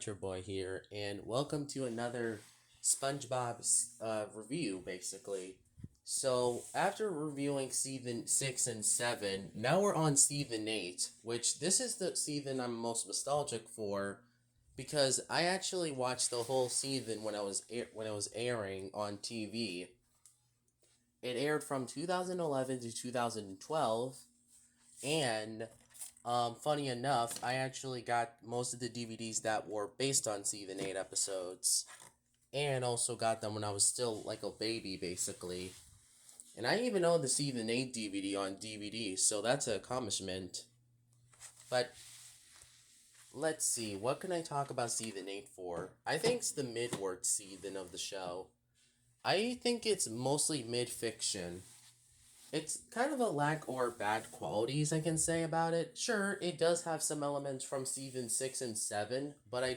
Your boy here, and welcome to another SpongeBob review, basically. So, after reviewing season 6 and 7, now we're on season 8, which this is the season I'm most nostalgic for because I actually watched the whole season when it was airing on TV. It aired from 2011 to 2012, and funny enough, I actually got most of the DVDs that were based on season 8 episodes, and also got them when I was still like a baby, basically. And I even own the season 8 DVD on DVD, so that's an accomplishment. But let's see, what can I talk about season 8 for? I think it's the mid-work season of the show. I think it's mostly mid-fiction. It's kind of a lack or bad qualities I can say about it. Sure, it does have some elements from season 6 and 7, but I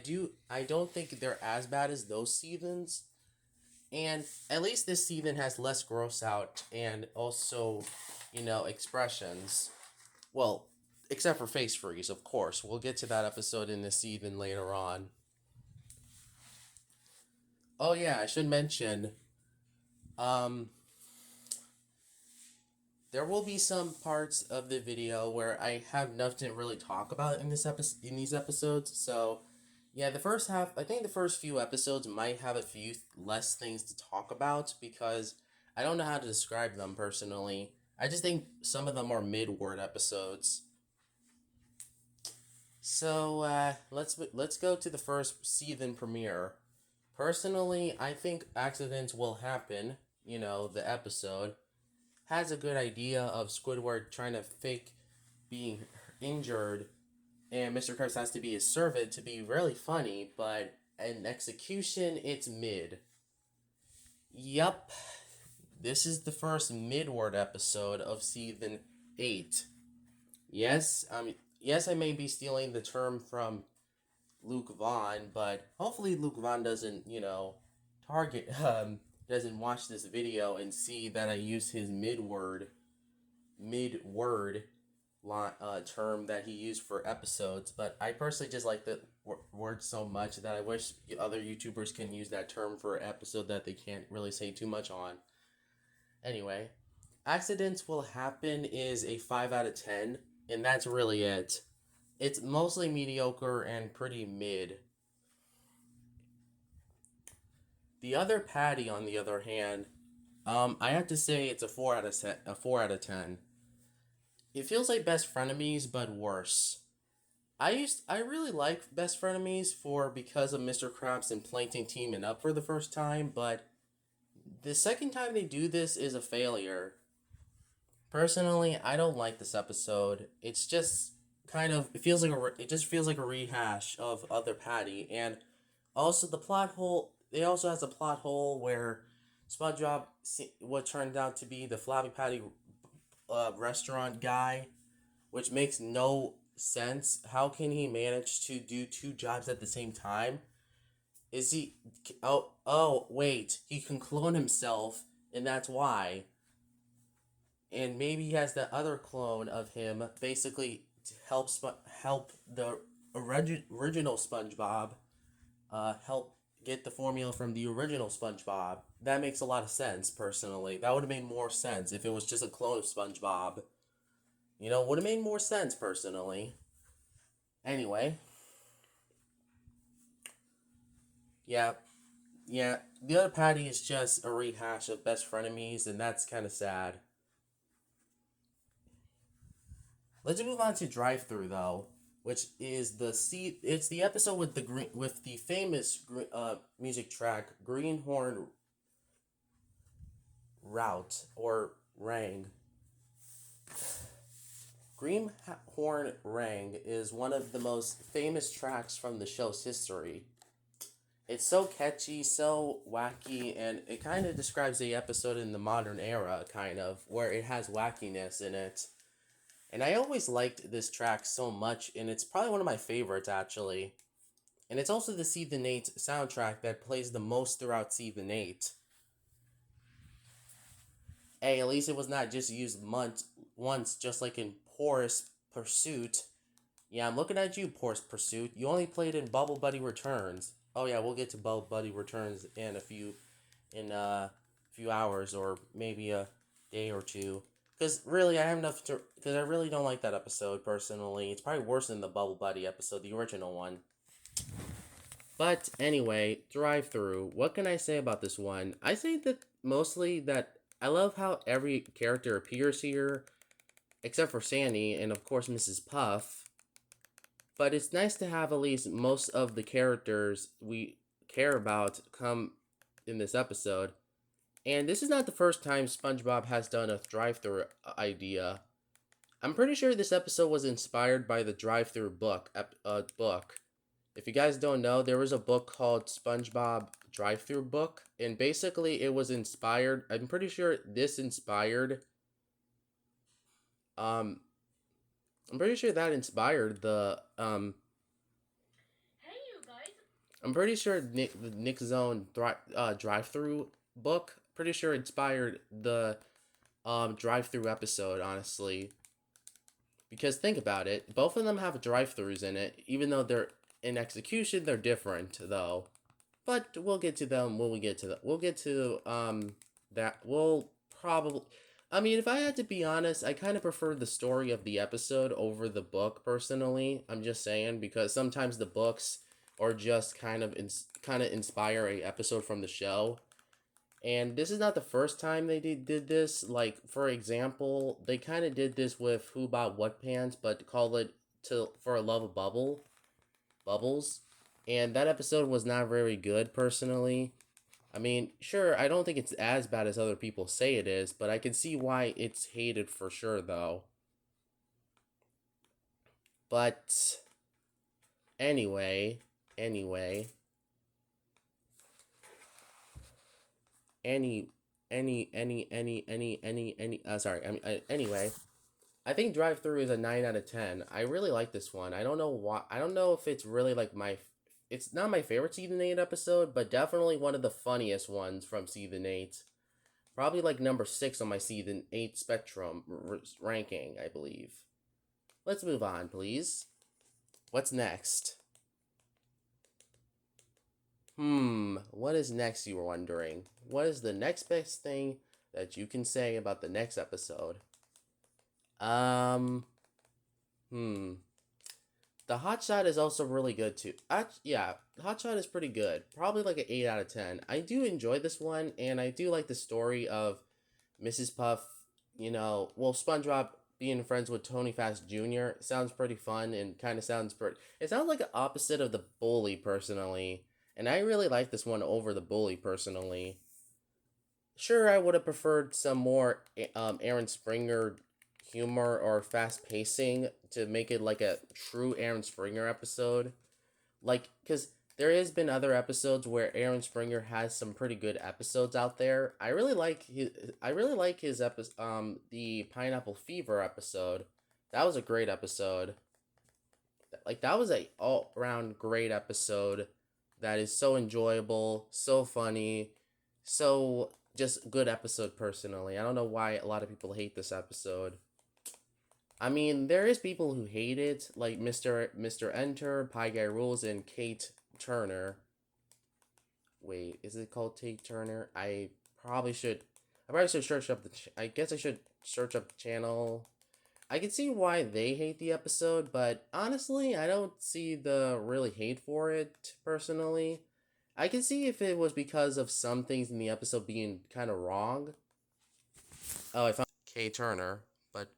don't think they're as bad as those seasons. And at least this season has less gross out and also, expressions. Well, except for face freeze, of course. We'll get to that episode in this season later on. Oh yeah, I should mention, um, there will be some parts of the video where I have nothing to really talk about in these episodes. So, yeah, the first half, I think the first few episodes might have a few less things to talk about because I don't know how to describe them personally. I just think some of them are mid-word episodes. So, let's go to the first season premiere. Personally, I think accidents will happen. The episode has a good idea of Squidward trying to fake being injured, and Mr. Krabs has to be his servant to be really funny, but in execution, it's mid. Yup, this is the first mid-word episode of season 8. Yes, I may be stealing the term from Luke Vaughn, but hopefully Luke Vaughn doesn't, target, doesn't watch this video and see that I use his mid word term that he used for episodes. But I personally just like the word so much that I wish other YouTubers can use that term for an episode that they can't really say too much on. Anyway, accidents will happen is a 5 out of 10, and that's really it. It's mostly mediocre and pretty mid. The other Patty, on the other hand, I have to say it's a 4 out of 10. It feels like Best Frenemies, but worse. I really like Best Frenemies for because of Mr. Krabs and Plankton teaming up for the first time, but the second time they do this is a failure. Personally, I don't like this episode. It's just it just feels like a rehash of other Patty, and also the plot hole. It also has a plot hole where SpongeBob, what turned out to be the Flabby Patty restaurant guy, which makes no sense. How can he manage to do two jobs at the same time? Is he? Wait. He can clone himself, and that's why. And maybe he has the other clone of him, basically to help the original SpongeBob, help get the formula from the original SpongeBob. That makes a lot of sense, personally. That would have made more sense if it was just a clone of SpongeBob. Would have made more sense, personally. Anyway, yeah, yeah. The other Patty is just a rehash of Best Frenemies, and that's kind of sad. Let's move on to Drive Through though, which is It's the episode with the famous music track Greenhorn Route or Rang. Greenhorn Rang is one of the most famous tracks from the show's history. It's so catchy, so wacky, and it kind of describes the episode in the modern era, kind of, where it has wackiness in it. And I always liked this track so much, and it's probably one of my favorites, actually. And it's also the Season 8 soundtrack that plays the most throughout Season 8. Hey, at least it was not just used once, just like in Porous Pursuit. Yeah, I'm looking at you, Poor Pursuit. You only played in Bubble Buddy Returns. Oh yeah, we'll get to Bubble Buddy Returns in a few hours or maybe a day or two. Because really, I have enough to. Because I really don't like that episode personally. It's probably worse than the Bubble Buddy episode, the original one. But anyway, drive through. What can I say about this one? I say that mostly that I love how every character appears here, except for Sandy and of course Mrs. Puff. But it's nice to have at least most of the characters we care about come in this episode. And this is not the first time SpongeBob has done a drive-through idea. I'm pretty sure this episode was inspired by the drive-through book. If you guys don't know, there was a book called SpongeBob Drive-Through Book, and basically it was inspired. I'm pretty sure this inspired. Um, I'm pretty sure that inspired the. Hey, you guys. I'm pretty sure the Nick Zone Drive-Through book. Pretty sure inspired the drive-through episode. Honestly, because think about it, both of them have drive-throughs in it, even though they're in execution, they're different though. But we'll get to them when we get to We'll get to that. We'll probably. I mean, if I had to be honest, I kind of prefer the story of the episode over the book personally. I'm just saying because sometimes the books are just kind of inspire a episode from the show. And this is not the first time they did this. Like for example, they kind of did this with Who Bought What Pants, but call it to For a Love of Bubbles. And that episode was not very good personally. I mean, sure, I don't think it's as bad as other people say it is, but I can see why it's hated for sure though. But anyway, anyway, any sorry, anyway, I think Drive Through is a 9 out of 10. I really like this one. I don't know why. I don't know if it's really like my. It's not my favorite Season 8 episode, but definitely one of the funniest ones from Season 8. Probably like number 6 on my Season 8 Spectrum ranking, I believe. Let's move on, please. What's next? What is next, you were wondering? What is the next best thing that you can say about the next episode? Um, hmm. The hot shot is also really good too. Yeah, hot shot is pretty good. Probably like an 8 out of 10. I do enjoy this one, and I do like the story of Mrs. Puff, SpongeBob being friends with Tony Fast Jr. sounds pretty fun and kind of sounds pretty. It sounds like an opposite of the bully, personally. And I really like this one over the bully, personally. Sure, I would have preferred some more Aaron Springer humor or fast pacing to make it like a true Aaron Springer episode. Like, because there has been other episodes where Aaron Springer has some pretty good episodes out there. I really like his episode, the Pineapple Fever episode. That was a great episode. Like, that was a all around great episode that is so enjoyable, so funny, so just good episode personally. I don't know why a lot of people hate this episode. I mean, there is people who hate it, like Mr. Enter, Pie Guy Rules, and Kate Turner. Wait, is it called Kate Turner? Probably should. I probably should search up I guess I should search up the channel. I can see why they hate the episode, but honestly, I don't see the really hate for it personally. I can see if it was because of some things in the episode being kind of wrong. Oh, I found Kate Turner, but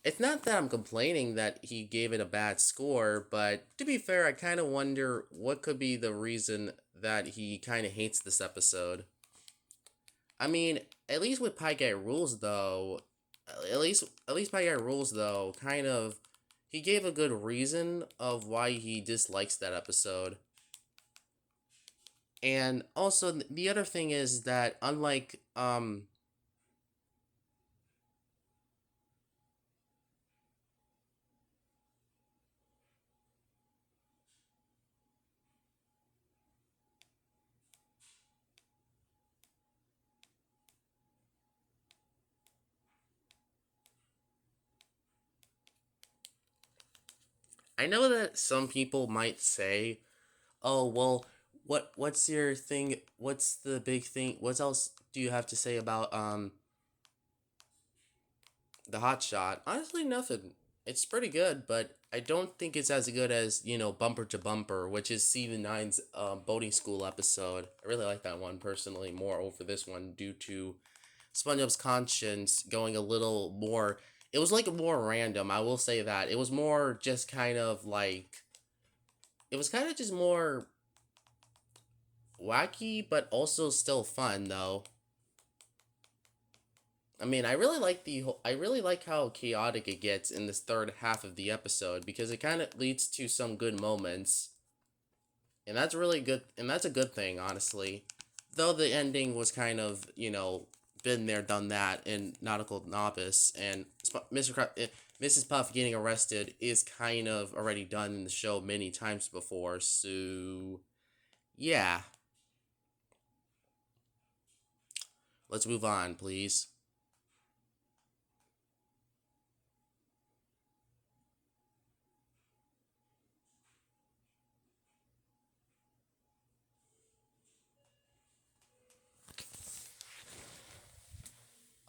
it's not that I'm complaining that he gave it a bad score, but to be fair, I kind of wonder what could be the reason that he kind of hates this episode. I mean, at least with Pie Guy Rules though, at least Pie Guy Rules though, kind of he gave a good reason of why he dislikes that episode. And also the other thing is that unlike I know that some people might say, "Oh, well, what's your thing? What's the big thing? What else do you have to say about the hot shot?" Honestly, nothing. It's pretty good, but I don't think it's as good as, Bumper to Bumper, which is season nine's boating school episode. I really like that one personally more over this one due to SpongeBob's conscience going a little more. It was like more random. I will say that it was more just kind of like it was kind of just more wacky, but also still fun though. I mean, I really like how chaotic it gets in this third half of the episode because it kind of leads to some good moments, and that's really good, and that's a good thing, honestly. Though the ending was kind of, been there, done that in Nautical Novice, and Mrs. Puff getting arrested is kind of already done in the show many times before, so yeah. Let's move on, please.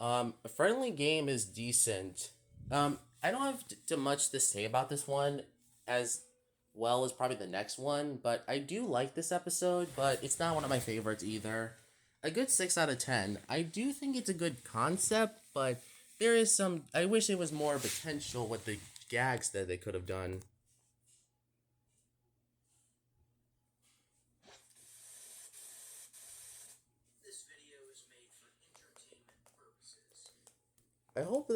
A friendly game is decent. I don't have too much to say about this one as well as probably the next one, but I do like this episode, but it's not one of my favorites either. A good 6 out of 10. I do think it's a good concept, but there is some. I wish it was more potential with the gags that they could have done. I hope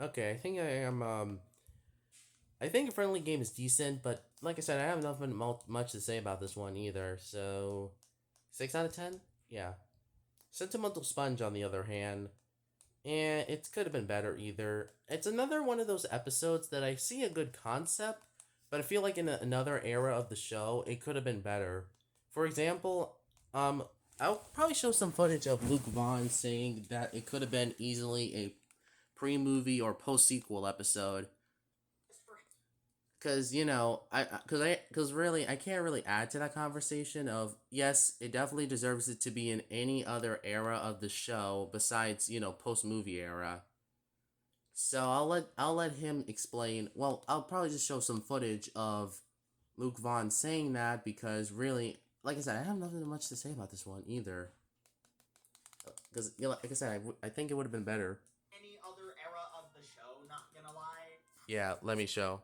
okay, I think I am I think a friendly game is decent, but like I said, I have nothing much to say about this one either. So, 6 out of 10? Yeah. Sentimental Sponge, on the other hand, it could have been better either. It's another one of those episodes that I see a good concept, but I feel like in another era of the show, it could have been better. For example, um, I'll probably show some footage of Luke Vaughn saying that it could have been easily a pre-movie or post-sequel episode because because really I can't really add to that conversation of yes, it definitely deserves it to be in any other era of the show besides post movie era. So I'll let him explain. Well, I'll probably just show some footage of Luke Vaughn saying that because really, like I said, I have nothing much to say about this one either. Because like I said, I think it would have been better. Any other era of the show, not gonna lie. Yeah, let me show.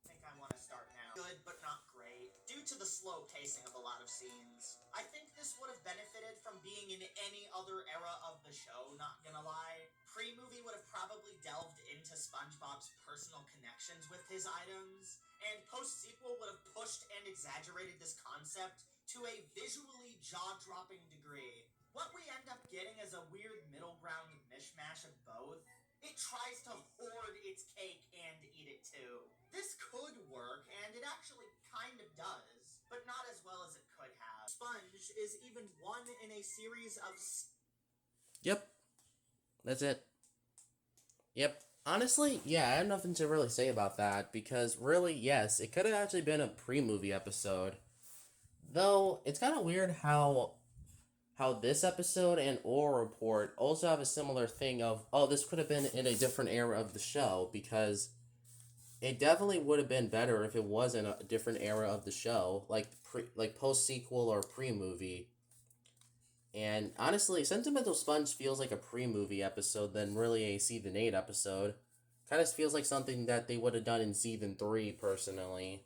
Think I want to start now. Good, but not great. Due to the slow pacing of a lot of scenes, I think this would have benefited from being in any other era of the show, not gonna lie. Pre-movie would have probably delved into SpongeBob's personal connections with his items, and post-sequel would have pushed and exaggerated this concept to a visually jaw-dropping degree. What we end up getting is a weird middle ground mishmash of both. It tries to hoard its cake and eat it too. This could work, and it actually kind of does, but not as well as it could have. Sponge is even one in a series of. Yep, that's it. Yep. Honestly, yeah, I have nothing to really say about that because really, yes, it could have actually been a pre-movie episode. Though it's kind of weird how this episode and Oral Report also have a similar thing of this could have been in a different era of the show because it definitely would have been better if it was in a different era of the show, like post sequel or pre movie. And honestly, Sentimental Sponge feels like a pre movie episode than really a season 8 episode. Kind of feels like something that they would have done in season 3, personally.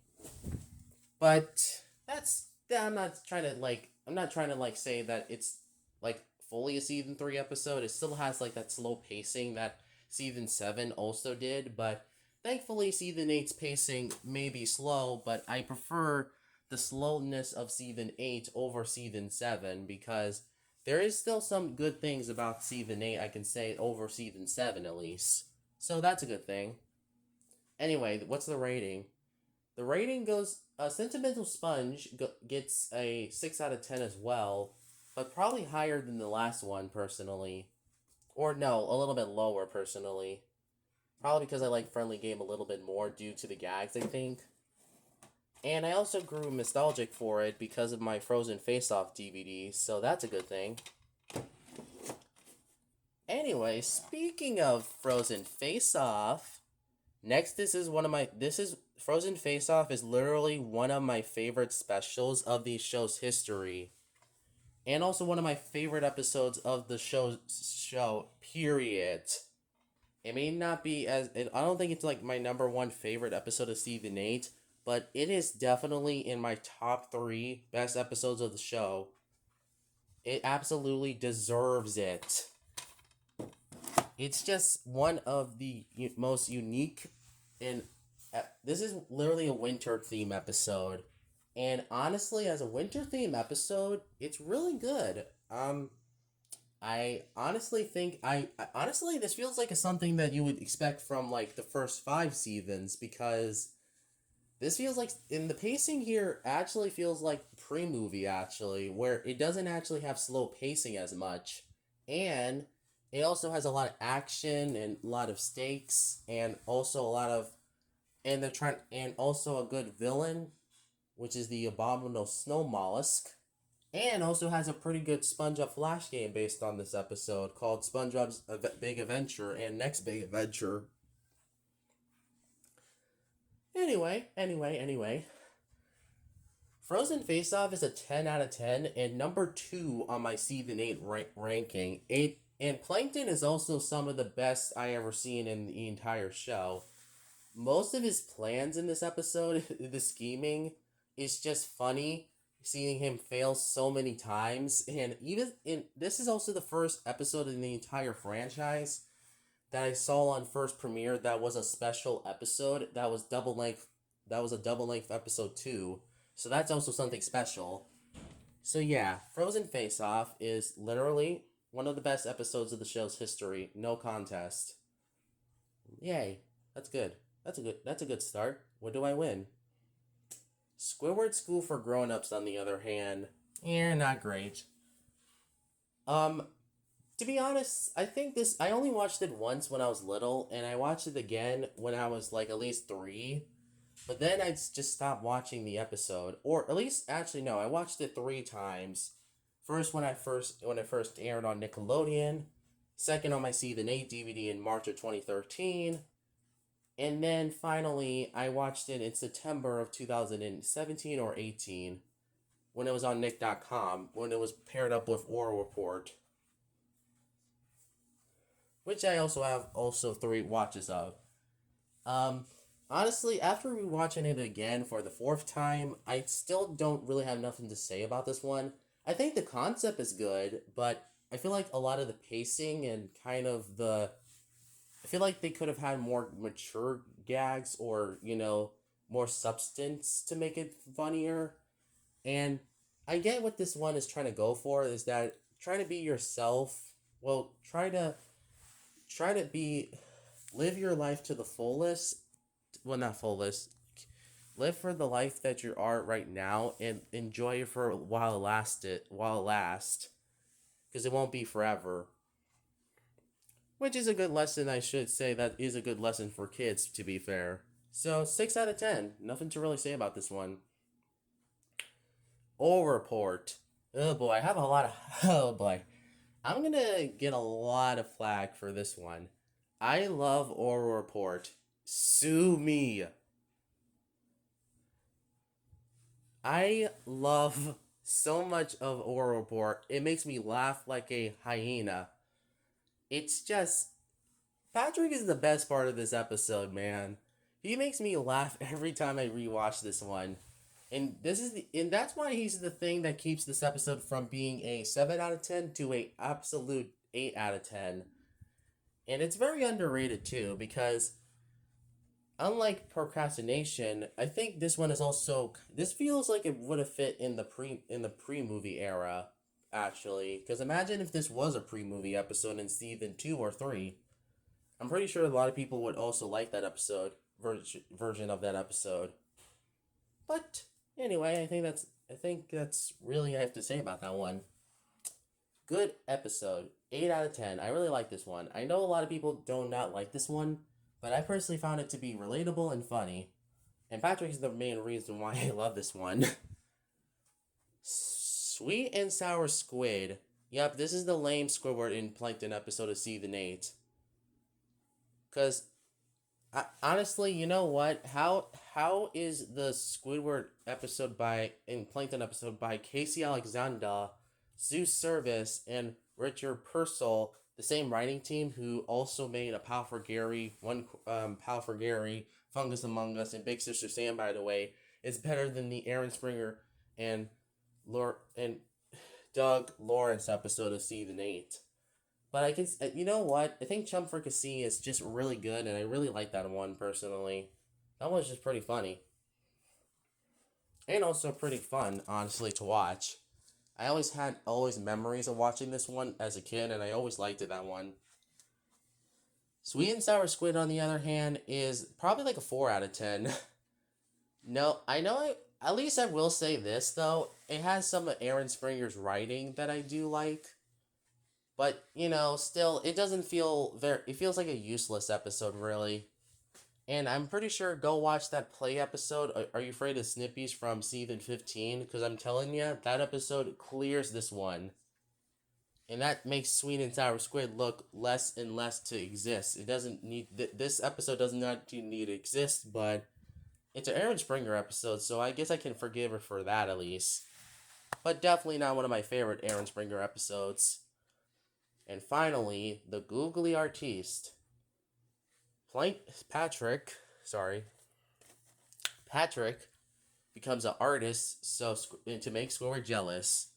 But that's I'm not trying to say that it's like fully a season 3 episode. It still has like that slow pacing that season 7 also did, but thankfully season eight's pacing may be slow, but I prefer the slowness of season 8 over season 7 because there is still some good things about season 8 I can say over season 7 at least. So that's a good thing. Anyway, what's the rating? The rating goes. Sentimental Sponge gets a 6 out of 10 as well. but probably higher than the last one personally. Or no, a little bit lower personally. Probably because I like Friendly Game a little bit more due to the gags, I think. And I also grew nostalgic for it because of my Frozen Face Off DVD, so that's a good thing. Anyway, speaking of Frozen Face Off, next this is Frozen Face Off is literally one of my favorite specials of the show's history. And also one of my favorite episodes of the show, period. It may not be I don't think it's like my number one favorite episode of season 8, but it is definitely in my top 3 best episodes of the show. It absolutely deserves it. It's just one of the most unique, and this is literally a winter theme episode. And honestly, as a winter theme episode, it's really good. I honestly think honestly this feels like something that you would expect from like the first 5 seasons, because this feels like in the pacing here actually feels like pre-movie actually, where it doesn't actually have slow pacing as much, and it also has a lot of action and a lot of stakes, and also a lot of and also a good villain, which is the abominable snow mollusk. And also has a pretty good SpongeBob Flash game based on this episode called SpongeBob's Big Adventure and Next Big Adventure. Anyway. Frozen Face Off is a 10 out of 10 and number 2 on my season 8 ranking. And Plankton is also some of the best I ever seen in the entire show. Most of his plans in this episode, the scheming, is just funny. Seeing him fail so many times, and even in this is also the first episode in the entire franchise that I saw on first premiere that was a special episode that was double length. That was a double length episode too, so that's also something special. So yeah, Frozen Face Off is literally one of the best episodes of the show's history, no contest. Yay, that's good. That's a good start. What do I win? Squidward School for Grown-Ups, on the other hand, not great. Um, to be honest, I only watched it once when I was little, and I watched it again when I was like at least 3. But then I just stopped watching the episode, or at least actually no, I watched it 3 times. First when it first aired on Nickelodeon, second on my season 8 DVD in March of 2013. And then finally, I watched it in September of 2017 or 18 when it was on Nick.com, when it was paired up with Oral Report, which I also have 3 watches of. Um, Honestly, after rewatching it again for the 4th time, I still don't really have nothing to say about this one. I think the concept is good, but I feel like a lot of the pacing and kind of I feel like they could have had more mature gags or, more substance to make it funnier. And I get what this one is trying to go for, is that trying to be yourself. Well, try to be live your life to the fullest. Well, not fullest. Live for the life that you are right now and enjoy it for while it lasts, because it won't be forever. Which is a good lesson, I should say. That is a good lesson for kids, to be fair. So, 6 out of 10. Nothing to really say about this one. Oral Report. Oh boy, I have a lot of... Oh boy. I'm gonna get a lot of flack for this one. I love Oral Report. Sue me. I love so much of Oral Report. It makes me laugh like a hyena. It's just... Patrick is the best part of this episode, man. He makes me laugh every time I rewatch this one. And that's why he's the thing that keeps this episode from being a 7 out of 10 to a absolute 8 out of 10. And it's very underrated too, because unlike Procrastination, I think this one is also, this feels like it would have fit in the pre-movie era, actually. Because imagine if this was a pre-movie episode in season 2 or 3. I'm pretty sure a lot of people would also like that episode, version of that episode. But anyway, I think that's really I have to say about that one. good episode. 8 out of 10. I really like this one. I know a lot of people do not like this one, but I personally found it to be relatable and funny. And Patrick is the main reason why I love this one. Sweet and sour squid. Yep, this is the lame Squidward in Plankton episode of Season 8. Because, honestly, you know what? How is the Squidward episode in Plankton episode by Casey Alexander, Zeus Service, and Richard Purcell, the same writing team who also made A Pal for Gary, Pal for Gary, Fungus Among Us, and Big Sister Sam, by the way, is better than the Aaron Springer and Doug Lawrence episode of Season 8. But I can, you know what? I think Chum Fricassee is just really good, and I really like that one personally. That one's just pretty funny. And also pretty fun, honestly, to watch. I always had memories of watching this one as a kid, and I always liked it, that one. Sweet and Sour Squid, on the other hand, is probably like a 4 out of 10. No, at least I will say this, though. It has some of Aaron Springer's writing that I do like. But, still, it doesn't feel it feels like a useless episode, really. And I'm pretty sure go watch that play episode, Are You Afraid of Snippies, from season 15, because I'm telling you, that episode clears this one. And that makes Sweet and Sour Squid look less and less to exist. It doesn't need, this episode does not need to exist, but it's an Aaron Springer episode, so I guess I can forgive her for that at least. But definitely not one of my favorite Aaron Springer episodes. And finally, the Googly Artiste. Patrick becomes an artist to make Squidward jealous.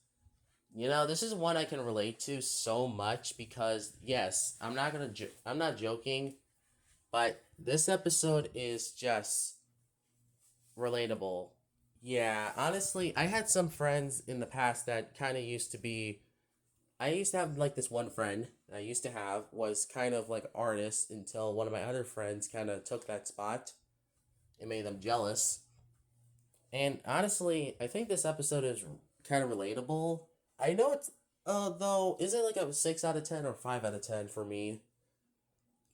This is one I can relate to so much because, yes, I'm not joking, but this episode is just relatable. Yeah, honestly, I had some friends in the past that kind of I used to have like this one friend that I used to have was kind of like an artist until one of my other friends kind of took that spot and made them jealous. And honestly, I think this episode is kind of relatable. I know it's, though, is it like a 6 out of 10 or 5 out of 10 for me?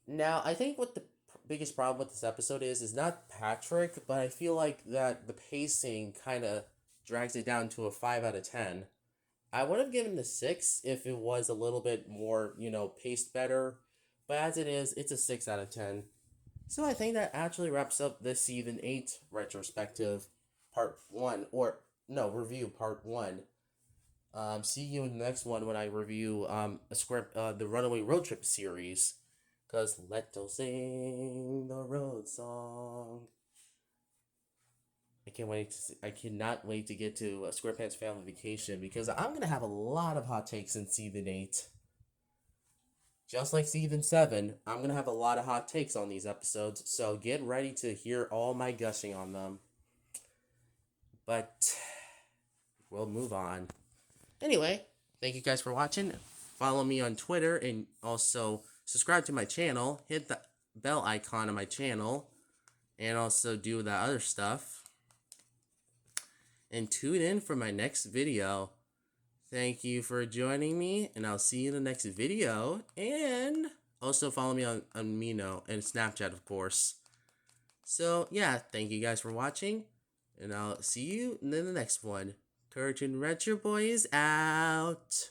Now, I think what the biggest problem with this episode is not Patrick, but I feel like that the pacing kind of drags it down to a 5 out of 10. I would have given it a 6 if it was a little bit more, paced better. But as it is, it's a 6 out of 10. So I think that actually wraps up this Season 8 retrospective part 1. Review part 1. See you in the next one when I review the Runaway Road Trip series. Because let's sing the road song. I cannot wait to get to SquarePants Family Vacation because I'm going to have a lot of hot takes in Season 8. Just like Season 7, I'm going to have a lot of hot takes on these episodes, so get ready to hear all my gushing on them. But we'll move on. Anyway, thank you guys for watching. Follow me on Twitter and also subscribe to my channel. Hit the bell icon on my channel and also do that other stuff. And tune in for my next video. Thank you for joining me, and I'll see you in the next video. And also follow me on Mino and Snapchat, of course. So, yeah, thank you guys for watching, and I'll see you in the next one. Curtain Retro Boys out.